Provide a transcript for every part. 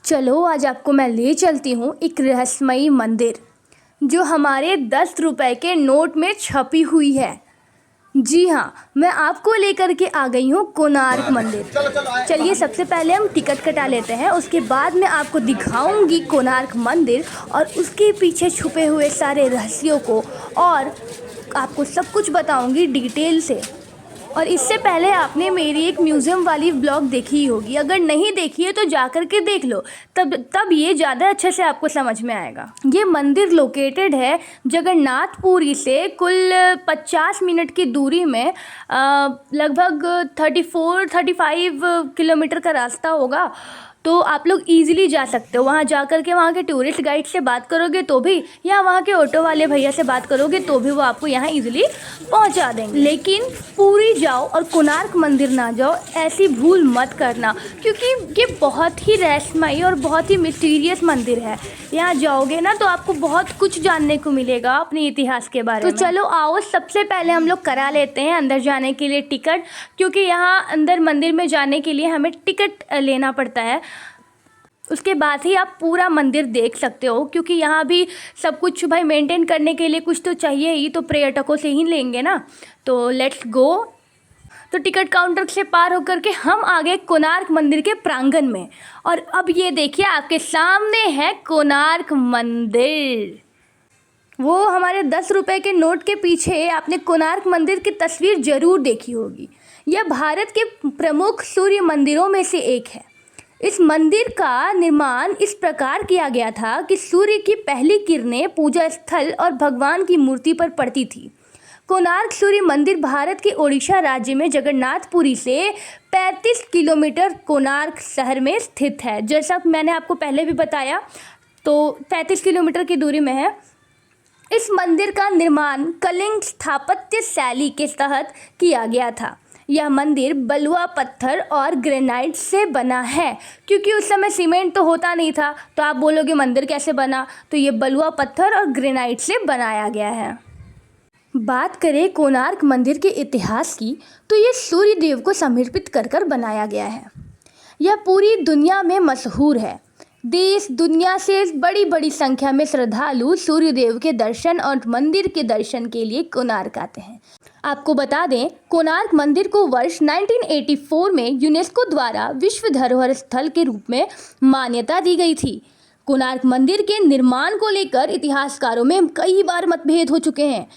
चलो आज आपको मैं ले चलती हूँ एक रहस्यमयी मंदिर जो हमारे 10 रुपए के नोट में छपी हुई है। जी हाँ, मैं आपको लेकर के आ गई हूँ कोणार्क मंदिर। चलिए सबसे पहले हम टिकट कटा लेते हैं, उसके बाद मैं आपको दिखाऊंगी कोणार्क मंदिर और उसके पीछे छुपे हुए सारे रहस्यों को, और आपको सब कुछ बताऊंगी डिटेल से। और इससे पहले आपने मेरी एक म्यूज़ियम वाली ब्लॉग देखी ही होगी, अगर नहीं देखी है तो जा कर के देख लो, तब ये ज़्यादा अच्छे से आपको समझ में आएगा। ये मंदिर लोकेटेड है जगन्नाथपुरी से कुल 50 मिनट की दूरी में, लगभग 34-35 किलोमीटर का रास्ता होगा। तो आप लोग ईज़िली जा सकते हो वहाँ। जा कर के वहाँ के टूरिस्ट गाइड से बात करोगे तो भी, या वहाँ के ऑटो वाले भैया से बात करोगे तो भी वो आपको यहाँ ईज़िली पहुँचा देंगे। लेकिन पूरी जाओ और कोणार्क मंदिर ना जाओ, ऐसी भूल मत करना, क्योंकि ये बहुत ही रहस्यमयी और बहुत ही मिस्टीरियस मंदिर है। यहाँ जाओगे ना तो आपको बहुत कुछ जानने को मिलेगा अपने इतिहास के बारे में। तो चलो आओ, सबसे पहले हम लोग करा लेते हैं अंदर जाने के लिए टिकट, क्योंकि यहाँ अंदर मंदिर में जाने के लिए हमें टिकट लेना पड़ता है। उसके बाद ही आप पूरा मंदिर देख सकते हो, क्योंकि यहाँ भी सब कुछ भाई मेंटेन करने के लिए कुछ तो चाहिए ही, तो पर्यटकों से ही लेंगे ना। तो लेट्स गो। तो टिकट काउंटर से पार होकर के हम आ गए कोणार्क मंदिर के प्रांगण में, और अब ये देखिए आपके सामने है कोणार्क मंदिर। वो हमारे 10 रुपए के नोट के पीछे आपने कोणार्क मंदिर की तस्वीर जरूर देखी होगी। यह भारत के प्रमुख सूर्य मंदिरों में से एक है। इस मंदिर का निर्माण इस प्रकार किया गया था कि सूर्य की पहली किरणें पूजा स्थल और भगवान की मूर्ति पर पड़ती थी। कोणार्क सूर्य मंदिर भारत के ओडिशा राज्य में जगन्नाथपुरी से 35 किलोमीटर कोणार्क शहर में स्थित है। जैसा मैंने आपको पहले भी बताया, तो 35 किलोमीटर की दूरी में है। इस मंदिर का निर्माण कलिंग स्थापत्य शैली के तहत किया गया था। यह मंदिर बलुआ पत्थर और ग्रेनाइट से बना है, क्योंकि उस समय सीमेंट तो होता नहीं था। तो आप बोलोगे मंदिर कैसे बना, तो ये बलुआ पत्थर और ग्रेनाइट से बनाया गया है। बात करें कोणार्क मंदिर के इतिहास की, तो ये सूर्य देव को समर्पित कर कर बनाया गया है। यह पूरी दुनिया में मशहूर है। देश दुनिया से बड़ी बड़ी संख्या में श्रद्धालु सूर्य देव के दर्शन और मंदिर के दर्शन के लिए कोणार्क आते हैं। आपको बता दें, कोणार्क मंदिर को वर्ष 1984 में यूनेस्को द्वारा विश्व धरोहर स्थल के रूप में मान्यता दी गई थी। कोणार्क मंदिर के निर्माण को लेकर इतिहासकारों में कई बार मतभेद हो चुके हैं।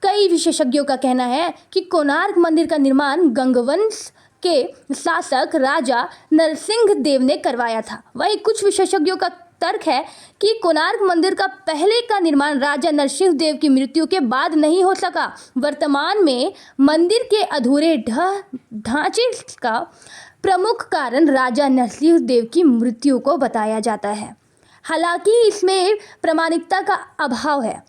कई विशेषज्ञों का कहना है कि कोणार्क मंदिर का निर्माण गंगवंश के शासक राजा नरसिंह देव ने करवाया था। वहीं कुछ विशेषज्ञों का तर्क है कि कोणार्क मंदिर का पहले का निर्माण राजा नरसिंह देव की मृत्यु के बाद नहीं हो सका। वर्तमान में मंदिर के अधूरे ढांचे का प्रमुख कारण राजा नरसिंह देव की मृत्यु को बताया जाता है। हालांकि इसमें प्रामाणिकता का अभाव है।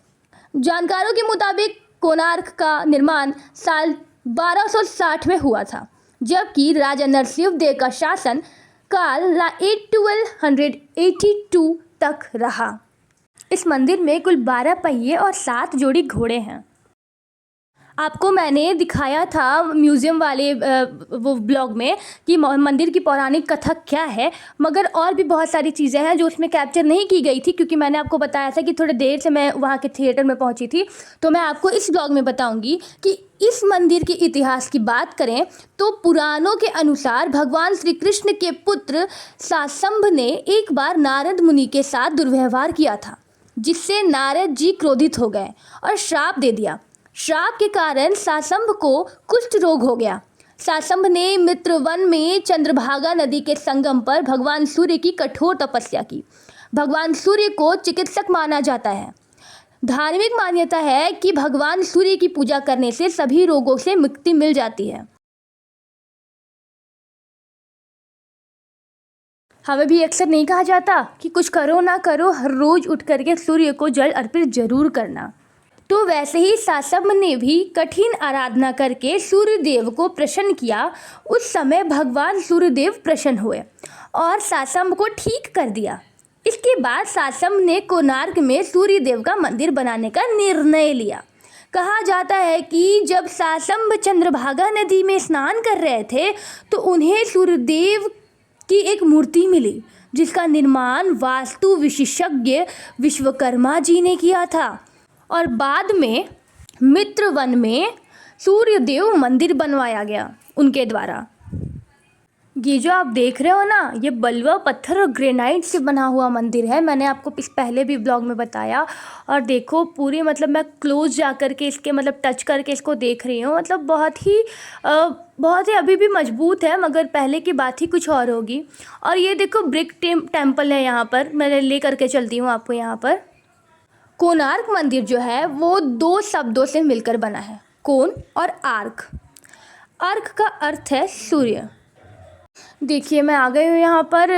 जानकारों के मुताबिक कोणार्क का निर्माण साल 1260 में हुआ था, जबकि राजा नरसिंह देव का शासन काल 1282 तक रहा। इस मंदिर में कुल 12 पहिए और 7 जोड़ी घोड़े हैं। आपको मैंने दिखाया था म्यूज़ियम वाले वो ब्लॉग में कि मंदिर की पौराणिक कथा क्या है, मगर और भी बहुत सारी चीज़ें हैं जो उसमें कैप्चर नहीं की गई थी, क्योंकि मैंने आपको बताया था कि थोड़ी देर से मैं वहाँ के थिएटर में पहुँची थी। तो मैं आपको इस ब्लॉग में बताऊँगी कि इस मंदिर के इतिहास की बात करें तो पुराणों के अनुसार भगवान श्री कृष्ण के पुत्र शासंभ ने एक बार नारद मुनि के साथ दुर्व्यवहार किया था, जिससे नारद जी क्रोधित हो गए और श्राप दे दिया। श्राप के कारण शासंभ को कुष्ठ रोग हो गया। शासंभ ने मित्रवन में चंद्रभागा नदी के संगम पर भगवान सूर्य की कठोर तपस्या की। भगवान सूर्य को चिकित्सक माना जाता है। धार्मिक मान्यता है कि भगवान सूर्य की पूजा करने से सभी रोगों से मुक्ति मिल जाती है। हमें भी अक्सर नहीं कहा जाता कि कुछ करो ना करो, हर रोज उठ करके सूर्य को जल अर्पित जरूर करना। तो वैसे ही शासंभ ने भी कठिन आराधना करके सूर्यदेव को प्रसन्न किया। उस समय भगवान सूर्यदेव प्रसन्न हुए और शासंभ को ठीक कर दिया। इसके बाद शासंभ ने कोणार्क में सूर्यदेव का मंदिर बनाने का निर्णय लिया। कहा जाता है कि जब शासंभ चंद्रभागा नदी में स्नान कर रहे थे तो उन्हें सूर्यदेव की एक मूर्ति मिली जिसका निर्माण वास्तु विशेषज्ञ विश्वकर्मा जी ने किया था। और बाद में मित्रवन में सूर्यदेव मंदिर बनवाया गया उनके द्वारा। ये जो आप देख रहे हो ना, ये बलुआ पत्थर और ग्रेनाइट से बना हुआ मंदिर है। मैंने आपको इस पहले भी ब्लॉग में बताया। और देखो पूरी मतलब मैं क्लोज जा कर के इसके मतलब टच करके इसको देख रही हूँ। मतलब बहुत ही अभी भी मजबूत है, मगर पहले की बात ही कुछ और होगी। और ये देखो ब्रिक टेम्पल है यहाँ पर, मैं ले करके चलती हूँ आपको। यहाँ पर कोणार्क मंदिर जो है वो 2 शब्दों से मिलकर बना है, कोण और आर्क। आर्क का अर्थ है सूर्य। देखिए मैं आ गई हूँ यहाँ पर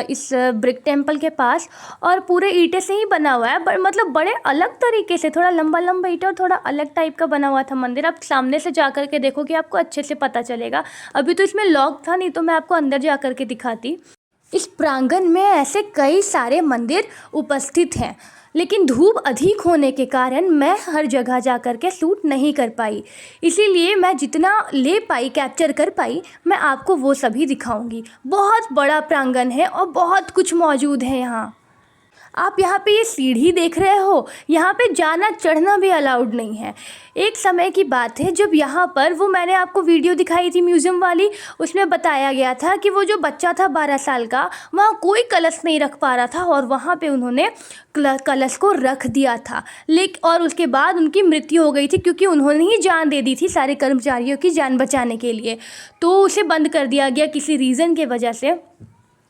इस ब्रिक टेम्पल के पास, और पूरे ईंटें से ही बना हुआ है, मतलब बड़े अलग तरीके से, थोड़ा लंबा लंबा ईंट और थोड़ा अलग टाइप का बना हुआ था मंदिर। आप सामने से जा कर के देखो कि आपको अच्छे से पता चलेगा। अभी तो इसमें लॉक था, नहीं तो मैं आपको अंदर जा कर के दिखाती। इस प्रांगण में ऐसे कई सारे मंदिर उपस्थित हैं, लेकिन धूप अधिक होने के कारण मैं हर जगह जा कर के शूट नहीं कर पाई। इसीलिए मैं जितना ले पाई, कैप्चर कर पाई, मैं आपको वो सभी दिखाऊंगी। बहुत बड़ा प्रांगण है और बहुत कुछ मौजूद है यहाँ। आप यहाँ पे ये सीढ़ी देख रहे हो, यहाँ पे जाना चढ़ना भी अलाउड नहीं है। एक समय की बात है जब यहाँ पर वो मैंने आपको वीडियो दिखाई थी म्यूज़ियम वाली, उसमें बताया गया था कि वो जो बच्चा था 12 साल का, वहाँ कोई कलश नहीं रख पा रहा था और वहाँ पे उन्होंने कलश को रख दिया था। और उसके बाद उनकी मृत्यु हो गई थी, क्योंकि उन्होंने ही जान दे दी थी सारे कर्मचारियों की जान बचाने के लिए। तो उसे बंद कर दिया गया किसी रीज़न के वजह से।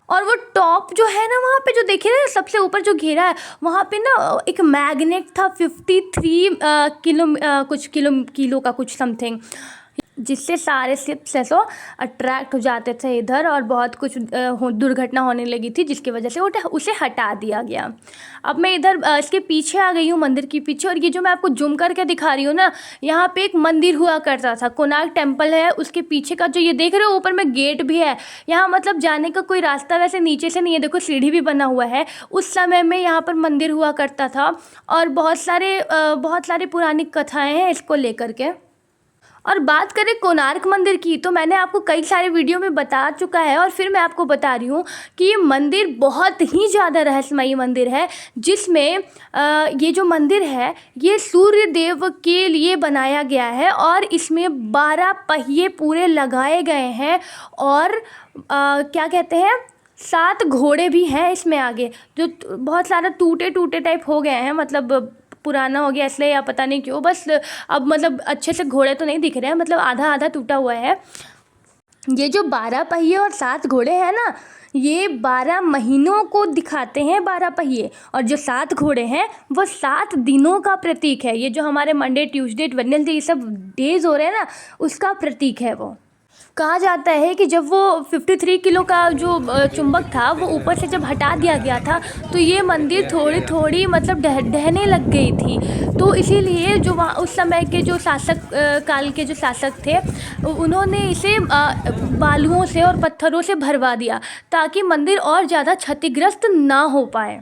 और वो टॉप जो है ना, वहाँ पे जो देखिए ना सबसे ऊपर जो घेरा है, वहाँ पे ना एक मैग्नेट था 53 किलो का कुछ समथिंग, जिससे सारे शिप्स ऐसो अट्रैक्ट हो जाते थे इधर, और बहुत कुछ दुर्घटना होने लगी थी, जिसकी वजह से उसे हटा दिया गया। अब मैं इधर इसके पीछे आ गई हूँ, मंदिर के पीछे। और ये जो मैं आपको जूम करके दिखा रही हूँ ना, यहाँ पे एक मंदिर हुआ करता था, कोणार्क टेम्पल है। उसके पीछे का जो ये देख रहे हो ऊपर में गेट भी है, यहाँ मतलब जाने का कोई रास्ता वैसे नीचे से नहीं है। देखो सीढ़ी भी बना हुआ है। उस समय में यहाँ पर मंदिर हुआ करता था, और बहुत सारे पुरानी कथाएँ हैं इसको लेकर के। और बात करें कोणार्क मंदिर की, तो मैंने आपको कई सारे वीडियो में बता चुका है, और फिर मैं आपको बता रही हूँ कि ये मंदिर बहुत ही ज़्यादा रहस्यमयी मंदिर है, जिसमें ये जो मंदिर है ये सूर्य देव के लिए बनाया गया है, और इसमें 12 पहिए पूरे लगाए गए हैं, और क्या कहते हैं 7 घोड़े भी हैं इसमें आगे, जो बहुत सारा टूटे टाइप हो गए हैं, मतलब पुराना हो गया इसलिए, या पता नहीं क्यों। बस अब मतलब अच्छे से घोड़े तो नहीं दिख रहे हैं, मतलब आधा आधा टूटा हुआ है। ये जो 12 पहिए और 7 घोड़े हैं ना, ये 12 महीनों को दिखाते हैं 12 पहिए, और जो 7 घोड़े हैं वो 7 दिनों का प्रतीक है। ये जो हमारे मंडे, ट्यूसडे, वेडनेसडे ये सब डेज हो रहे हैं ना, उसका प्रतीक है वो। कहा जाता है कि जब वो 53 किलो का जो चुंबक था वो ऊपर से जब हटा दिया गया था, तो ये मंदिर थोड़ी मतलब ढहने लग गई थी। तो इसीलिए जो वहाँ उस समय के जो शासक काल के जो शासक थे, उन्होंने इसे बालुओं से और पत्थरों से भरवा दिया, ताकि मंदिर और ज़्यादा क्षतिग्रस्त ना हो पाए।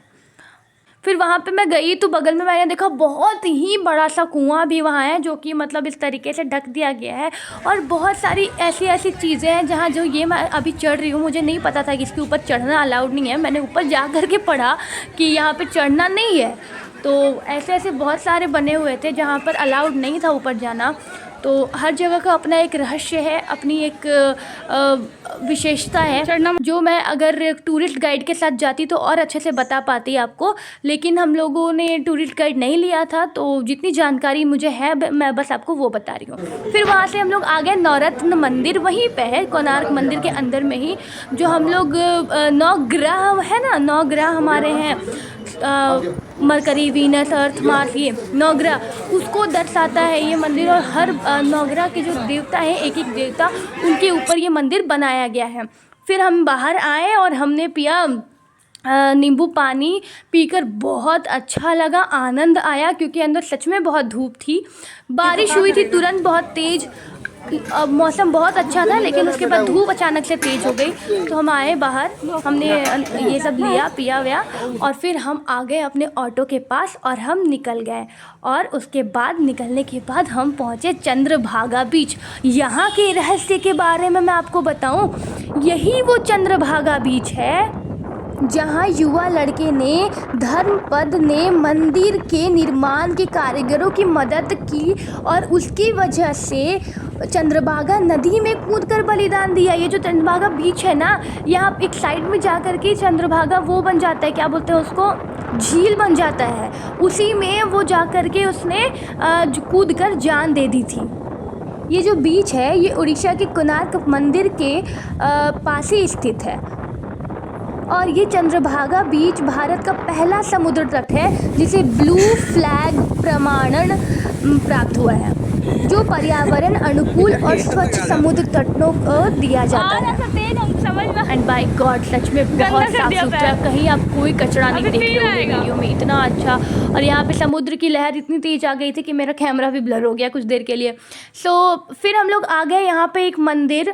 फिर वहाँ पे मैं गई तो बगल में मैंने देखा बहुत ही बड़ा सा कुआं भी वहाँ है, जो कि मतलब इस तरीके से ढक दिया गया है। और बहुत सारी ऐसी चीज़ें हैं जहाँ जो ये मैं अभी चढ़ रही हूँ, मुझे नहीं पता था कि इसके ऊपर चढ़ना अलाउड नहीं है। मैंने ऊपर जा कर के पढ़ा कि यहाँ पे चढ़ना नहीं है। तो ऐसे बहुत सारे बने हुए थे जहाँ पर अलाउड नहीं था ऊपर जाना। तो हर जगह का अपना एक रहस्य है, अपनी एक विशेषता है चढ़ना, जो मैं अगर टूरिस्ट गाइड के साथ जाती तो और अच्छे से बता पाती आपको। लेकिन हम लोगों ने टूरिस्ट गाइड नहीं लिया था, तो जितनी जानकारी मुझे है मैं बस आपको वो बता रही हूँ। फिर वहाँ से हम लोग आ गए नवरत्न मंदिर, वहीं पे है कोणार्क मंदिर के अंदर में ही, जो हम लोग 9 ग्रह है ना, 9 ग्रह हमारे हैं, मरकरी, वीनस, अर्थ, मार्स, ये 9 ग्रह, उसको दर्शाता है ये मंदिर। और हर 9 ग्रह के जो देवता हैं, एक एक देवता, उनके ऊपर ये मंदिर बनाया गया है। फिर हम बाहर आए और हमने पिया नींबू पानी, पीकर बहुत अच्छा लगा, आनंद आया, क्योंकि अंदर सच में बहुत धूप थी। बारिश हुई थी तुरंत बहुत तेज़, मौसम बहुत अच्छा था, लेकिन उसके बाद धूप अचानक से तेज़ हो गई। तो हम आए बाहर, हमने ये सब लिया, पिया व्या, और फिर हम आ गए अपने ऑटो के पास और हम निकल गए। और उसके बाद निकलने के बाद हम पहुँचे चंद्रभागा बीच। यहाँ के रहस्य के बारे में मैं आपको बताऊँ, यही वो चंद्रभागा बीच है जहां युवा लड़के ने धर्मपद ने मंदिर के निर्माण के कारीगरों की मदद की और उसकी वजह से चंद्रभागा नदी में कूदकर बलिदान दिया। ये जो चंद्रभागा बीच है ना, यहाँ एक साइड में जा कर के चंद्रभागा वो बन जाता है, क्या बोलते हैं उसको, झील बन जाता है। उसी में वो जा कर के उसने कूद कर जान दे दी थी। ये जो बीच है ये उड़ीसा के कोणार्क मंदिर के पास ही स्थित है और ये चंद्रभागा बीच भारत का पहला समुद्र तट है जिसे ब्लू फ्लैग प्रमाणन प्राप्त हुआ है, जो पर्यावरण अनुकूल और स्वच्छ समुद्र तटों को दिया जाता है। एंड बाय गॉड सच में बहुत साफ सुथरा, कहीं आप कोई कचरा नहीं देख रहे होंगे वीडियो में, इतना अच्छा। और यहाँ पे समुद्र की लहर इतनी तेज आ गई थी कि मेरा कैमरा भी ब्लर हो गया कुछ देर के लिए। फिर हम लोग आ गए यहाँ पे एक मंदिर,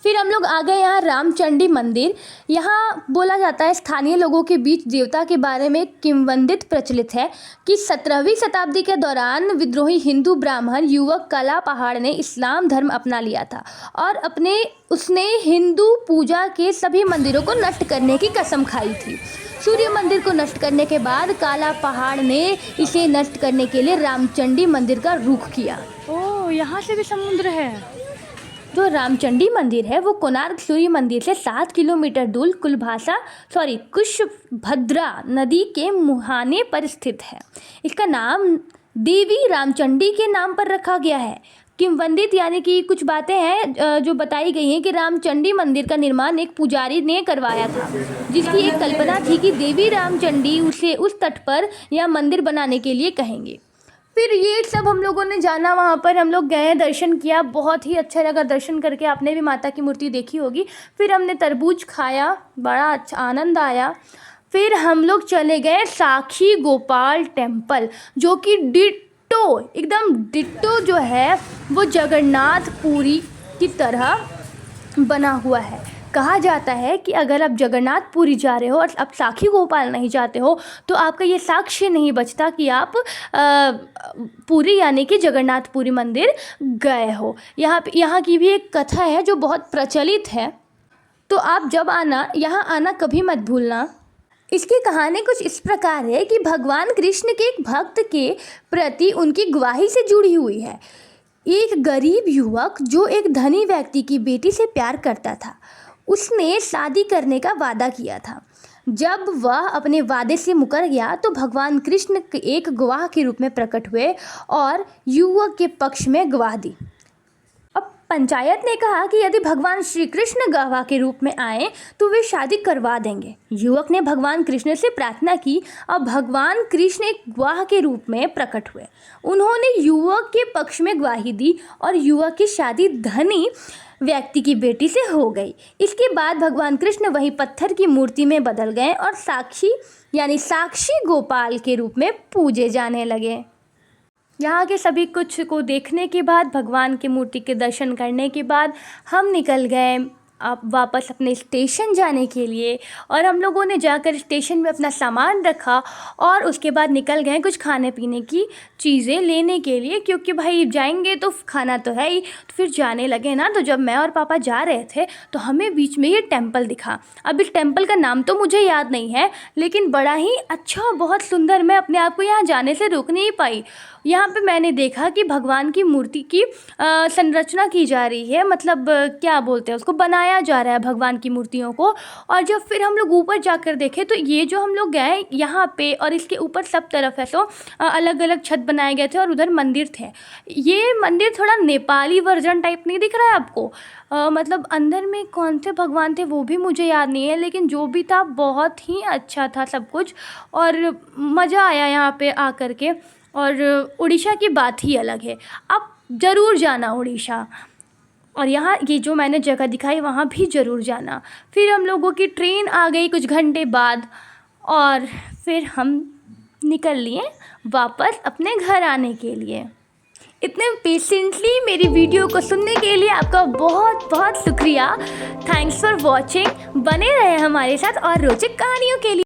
फिर हम लोग आ गए यहाँ रामचंडी मंदिर। यहाँ बोला जाता है स्थानीय लोगों के बीच देवता के बारे में किंवदंती प्रचलित है कि 17वीं शताब्दी के दौरान विद्रोही हिंदू ब्राह्मण युवक काला पहाड़ ने इस्लाम धर्म अपना लिया था और उसने हिंदू पूजा के सभी मंदिरों को नष्ट करने की कसम खाई थी। सूर्य मंदिर को नष्ट करने के बाद काला पहाड़ ने इसे नष्ट करने के लिए रामचंडी मंदिर का रुख किया। ओह, यहाँ से भी समुद्र है। जो रामचंडी मंदिर है वो कोणार्क सूर्य मंदिर से 7 किलोमीटर दूर कुशभद्रा नदी के मुहाने पर स्थित है। इसका नाम देवी रामचंडी के नाम पर रखा गया है। किंवदंती यानी कि कुछ बातें हैं जो बताई गई हैं कि रामचंडी मंदिर का निर्माण एक पुजारी ने करवाया था, जिसकी एक कल्पना थी कि देवी रामचंडी उसे उस तट पर यह मंदिर बनाने के लिए कहेंगे। फिर ये सब हम लोगों ने जाना, वहाँ पर हम लोग गए, दर्शन किया, बहुत ही अच्छा लगा दर्शन करके। आपने भी माता की मूर्ति देखी होगी। फिर हमने तरबूज खाया, बड़ा अच्छा आनंद आया। फिर हम लोग चले गए साक्षी गोपाल टेम्पल, जो कि एकदम डिट्टो जो है वो जगन्नाथपुरी की तरह बना हुआ है। कहा जाता है कि अगर आप जगन्नाथपुरी जा रहे हो और आप साक्षी गोपाल नहीं जाते हो तो आपका ये साक्ष्य नहीं बचता कि आप पुरी यानी कि जगन्नाथपुरी मंदिर गए हो। यहाँ की भी एक कथा है जो बहुत प्रचलित है, तो आप जब यहाँ आना कभी मत भूलना। इसकी कहानी कुछ इस प्रकार है कि भगवान कृष्ण के एक भक्त के प्रति उनकी गवाही से जुड़ी हुई है। एक गरीब युवक जो एक धनी व्यक्ति की बेटी से प्यार करता था, उसने शादी करने का वादा किया था। जब वह अपने वादे से मुकर गया तो भगवान कृष्ण एक गवाह के रूप में प्रकट हुए और युवक के पक्ष में गवाह दी। अब पंचायत ने कहा कि यदि भगवान श्री कृष्ण गवाह के रूप में आए तो वे शादी करवा देंगे। युवक ने भगवान कृष्ण से प्रार्थना की और भगवान कृष्ण एक गवाह के रूप में प्रकट हुए। उन्होंने युवक के पक्ष में गवाही दी और युवक की शादी धनी व्यक्ति की बेटी से हो गई। इसके बाद भगवान कृष्ण वही पत्थर की मूर्ति में बदल गए और साक्षी गोपाल के रूप में पूजे जाने लगे। यहाँ के सभी कुछ को देखने के बाद, भगवान की मूर्ति के दर्शन करने के बाद हम निकल गए आप वापस अपने स्टेशन जाने के लिए। और हम लोगों ने जाकर स्टेशन में अपना सामान रखा और उसके बाद निकल गए कुछ खाने पीने की चीज़ें लेने के लिए, क्योंकि भाई जाएंगे तो खाना तो है ही। तो फिर जाने लगे ना, तो जब मैं और पापा जा रहे थे तो हमें बीच में ये टेम्पल दिखा। अब इस टेम्पल का नाम तो मुझे याद नहीं है, लेकिन बड़ा ही अच्छा, बहुत सुंदर। मैं अपने आप को यहाँ जाने से रोक नहीं पाई। यहाँ पे मैंने देखा कि भगवान की मूर्ति की संरचना की जा रही है, मतलब क्या बोलते हैं उसको, बनाया जा रहा है भगवान की मूर्तियों को। और जब फिर हम लोग ऊपर जाकर देखे तो ये जो हम लोग गए यहाँ पे, और इसके ऊपर सब तरफ है तो अलग अलग छत बनाए गए थे और उधर मंदिर थे। ये मंदिर थोड़ा नेपाली वर्जन टाइप नहीं दिख रहा है आपको? मतलब अंदर में कौन से भगवान थे वो भी मुझे याद नहीं है, लेकिन जो भी था बहुत ही अच्छा था सब कुछ और मज़ा आया यहाँ पे आकर के। और उड़ीसा की बात ही अलग है, आप ज़रूर जाना उड़ीसा। और यहाँ ये जो मैंने जगह दिखाई वहाँ भी ज़रूर जाना। फिर हम लोगों की ट्रेन आ गई कुछ घंटे बाद और फिर हम निकल लिए वापस अपने घर आने के लिए। इतने पेशेंटली मेरी वीडियो को सुनने के लिए आपका बहुत बहुत शुक्रिया। Thanks for watching. बने रहे हमारे साथ और रोचक कहानियों के लिए।